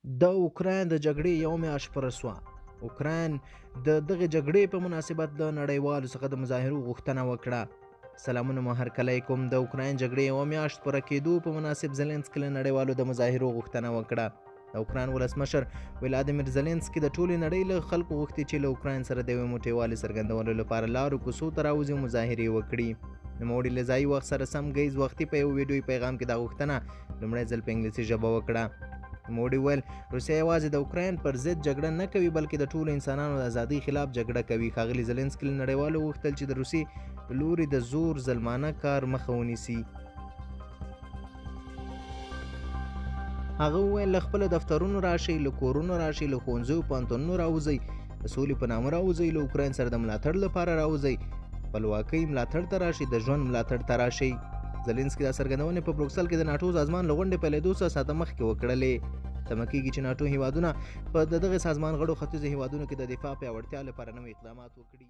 د اوکراین د جګړې یو میاشت پوره سوه. اوکراین د دغې جګړې په مناسبت د نړیوالو څخه د مظاهرو غوښتنه وکړه. سلامونه مو هرکلی کوم. د اوکراین جګړې یوه میاشت پوره کېدو په مناسب زلنسکي له نړیوالو د مظاهرو غوښتنه وکړه. د اوکراین ولسمشر ولادیمیر زلنسکي د ټولې نړۍ له خلکو غوښتي چې له اوکراین سره د یوې موټیوالي څرګندولو لپاره لارو کوڅو ته راوځي او مظاهرې وکړي. نوموړي له ځایي وخت سره سم ګیز وختي په یو ویډیویي پیغام کې دا غوښتنه لومړی ځل په انګلیسي ژبه وکړه. نوموړي ویل روسیه یوازې د اوکراین پر ضد جګړه نه کوي بلکې د ټولو انسانانو د ازادۍ خلاف جګړه کوي. ښاغلي زلنسکي له نړیوالو وغوښتل چې د روسیې له لوري د زور ظلمانه کار مخه ونیسي. هغه وویل له خپلو دفترونو راشئ، له کورونو راشئ، له ښوونځیو پوهنتونونو راوځئ، د سولې په نامه راوځئ، له اوکراین سره د ملاتړ لپاره راوځئ، خپلواکۍ ملاتړ ته راشئ، د ژوند ملاتړ ته راشئ. زلنسکي دا څرګندونې په بروکسل کې د ناټو سازمان له غونډې پیلېدو څخه ساعته مخکې وکړلې. تمه کېږي چې ناټو هیوادونه په دغه سازمان غړو ختیځو هیوادونو کې د دفاع پیاوړتیا لپاره نوي اقدامات وکړي.